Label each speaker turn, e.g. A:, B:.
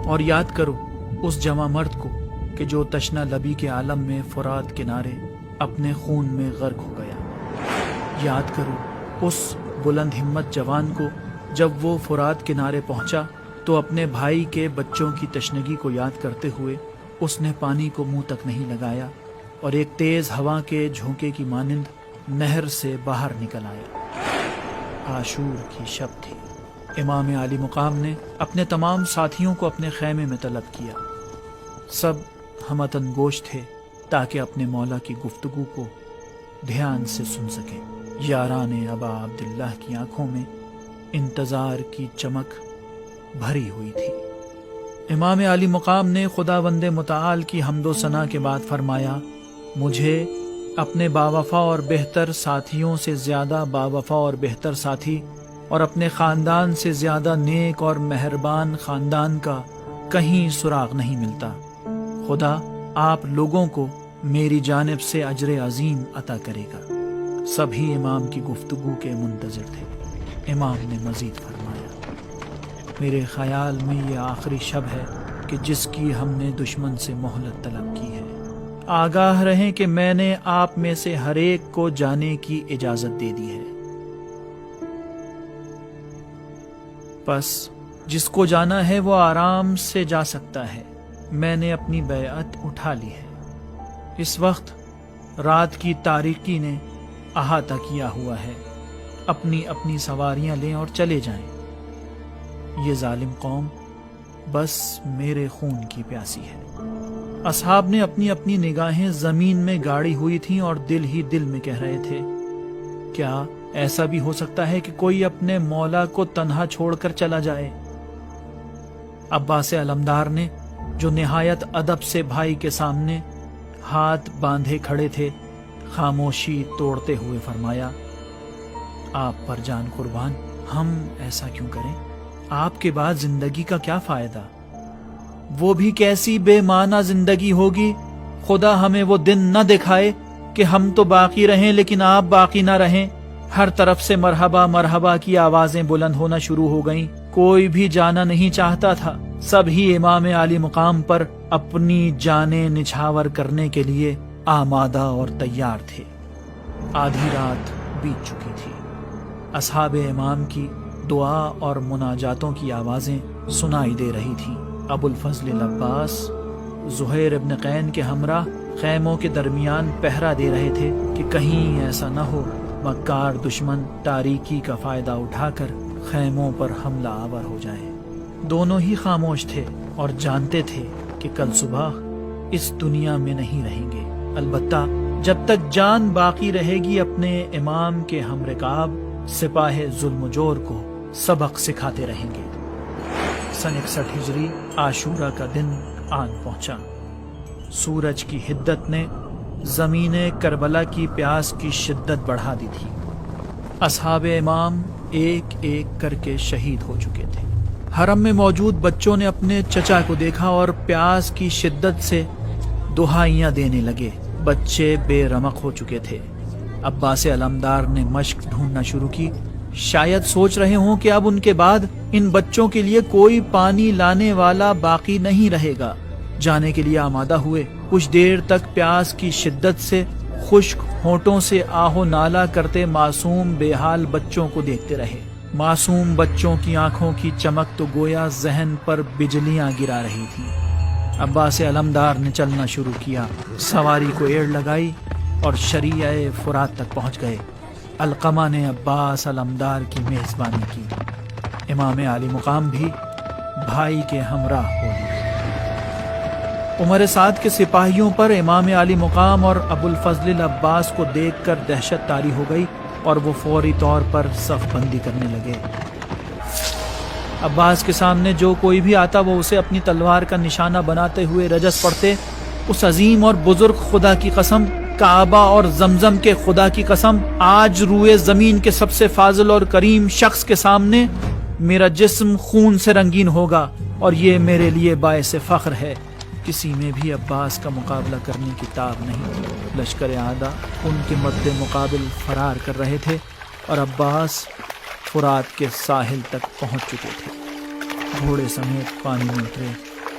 A: اور یاد کرو اس جوان مرد کو کہ جو تشنہ لبی کے عالم میں فرات کنارے اپنے خون میں غرق ہو گیا۔ یاد کرو اس بلند ہمت جوان کو جب وہ فرات کنارے پہنچا تو اپنے بھائی کے بچوں کی تشنگی کو یاد کرتے ہوئے اس نے پانی کو منہ تک نہیں لگایا اور ایک تیز ہوا کے جھونکے کی مانند نہر سے باہر نکل آیا۔ عاشور کی شب تھی۔ امام عالی مقام نے اپنے تمام ساتھیوں کو اپنے خیمے میں طلب کیا۔ سب ہمتن گوش تھے تاکہ اپنے مولا کی گفتگو کو دھیان سے سن سکیں۔ یاران ابا عبداللہ کی آنکھوں میں انتظار کی چمک بھری ہوئی تھی۔ امام عالی مقام نے خداوند متعال کی حمد و ثنا کے بعد فرمایا، مجھے اپنے باوفا اور بہتر ساتھیوں سے زیادہ باوفا اور بہتر ساتھی اور اپنے خاندان سے زیادہ نیک اور مہربان خاندان کا کہیں سراغ نہیں ملتا۔ خدا آپ لوگوں کو میری جانب سے اجر عظیم عطا کرے گا۔ سبھی امام کی گفتگو کے منتظر تھے۔ امام نے مزید فرمایا، میرے خیال میں یہ آخری شب ہے کہ جس کی ہم نے دشمن سے مہلت طلب کی ہے۔ آگاہ رہیں کہ میں نے آپ میں سے ہر ایک کو جانے کی اجازت دے دی ہے، پس جس کو جانا ہے وہ آرام سے جا سکتا ہے۔ میں نے اپنی بیعت اٹھا لی ہے۔ اس وقت رات کی تاریکی نے احاطہ کیا ہوا ہے، اپنی اپنی سواریاں لیں اور چلے جائیں۔ یہ ظالم قوم بس میرے خون کی پیاسی ہے۔ اصحاب نے اپنی اپنی نگاہیں زمین میں گاڑی ہوئی تھیں اور دل ہی دل میں کہہ رہے تھے، کیا ایسا بھی ہو سکتا ہے کہ کوئی اپنے مولا کو تنہا چھوڑ کر چلا جائے؟ عباس علمدار نے جو نہایت ادب سے بھائی کے سامنے ہاتھ باندھے کھڑے تھے، خاموشی توڑتے ہوئے فرمایا، آپ پر جان قربان، ہم ایسا کیوں کریں؟ آپ کے بعد زندگی کا کیا فائدہ؟ وہ بھی کیسی بے معنی زندگی ہوگی۔ خدا ہمیں وہ دن نہ دکھائے کہ ہم تو باقی رہیں لیکن آپ باقی نہ رہیں۔ ہر طرف سے مرحبا مرحبا کی آوازیں بلند ہونا شروع ہو گئیں۔ کوئی بھی جانا نہیں چاہتا تھا، سب ہی امام عالی مقام پر اپنی جانیں نچھاور کرنے کے لیے آمادہ اور تیار تھے۔ آدھی رات بیت چکی تھی۔ اصحاب امام کی دعا اور مناجاتوں کی آوازیں سنائی دے رہی تھیں۔ ابو الفضل العباس زہیر ابن قین کے ہمراہ خیموں کے درمیان پہرا دے رہے تھے کہ کہیں ایسا نہ ہو مکار دشمن تاریکی کا فائدہ اٹھا کر خیموں پر حملہ آور ہو جائے۔ دونوں ہی خاموش تھے اور جانتے تھے کہ کل صبح اس دنیا میں نہیں رہیں گے، البتہ جب تک جان باقی رہے گی اپنے امام کے ہمرکاب سپاہ ظلم و جور کو سبق سکھاتے رہیں گے۔ سن 61 ہجری عاشورہ کا دن آن پہنچا۔ سورج کی حدت نے زمین کربلا کی پیاس کی شدت بڑھا دی تھی۔ اصحاب امام ایک ایک کر کے شہید ہو چکے تھے۔ حرم میں موجود بچوں نے اپنے چچا کو دیکھا اور پیاس کی شدت سے دہائیاں دینے لگے۔ بچے بے رمق ہو چکے تھے۔ عباس علمدار نے مشق ڈھونڈنا شروع کی، شاید سوچ رہے ہوں کہ اب ان کے بعد ان بچوں کے لیے کوئی پانی لانے والا باقی نہیں رہے گا۔ جانے کے لیے آمادہ ہوئے۔ کچھ دیر تک پیاس کی شدت سے خشک ہونٹوں سے آہو نالا کرتے معصوم بے حال بچوں کو دیکھتے رہے۔ معصوم بچوں کی آنکھوں کی چمک تو گویا ذہن پر بجلیاں گرا رہی تھی۔ عباس علمدار نے چلنا شروع کیا، سواری کو ایڑ لگائی اور شریعہ فرات تک پہنچ گئے۔ علقمہ نے عباس علمدار کی میزبانی کی۔ امام عالی مقام بھی بھائی کے ہمراہ ہو لیے۔ عمر سعد کے سپاہیوں پر امام عالی مقام اور ابو الفضل العباس کو دیکھ کر دہشت طاری ہو گئی اور وہ فوری طور پر صف بندی کرنے لگے۔ عباس کے سامنے جو کوئی بھی آتا وہ اسے اپنی تلوار کا نشانہ بناتے ہوئے رجس پڑھتے۔ اس عظیم اور بزرگ خدا کی قسم، کعبہ اور زمزم کے خدا کی قسم، آج روئے زمین کے سب سے فاضل اور کریم شخص کے سامنے میرا جسم خون سے رنگین ہوگا اور یہ میرے لیے باعث فخر ہے۔ کسی میں بھی عباس کا مقابلہ کرنے کی تاب نہیں۔ لشکر اعداء ان کے مد مقابل فرار کر رہے تھے اور عباس فرات کے ساحل تک پہنچ چکے تھے۔ گھوڑے سمیت پانی میں اترے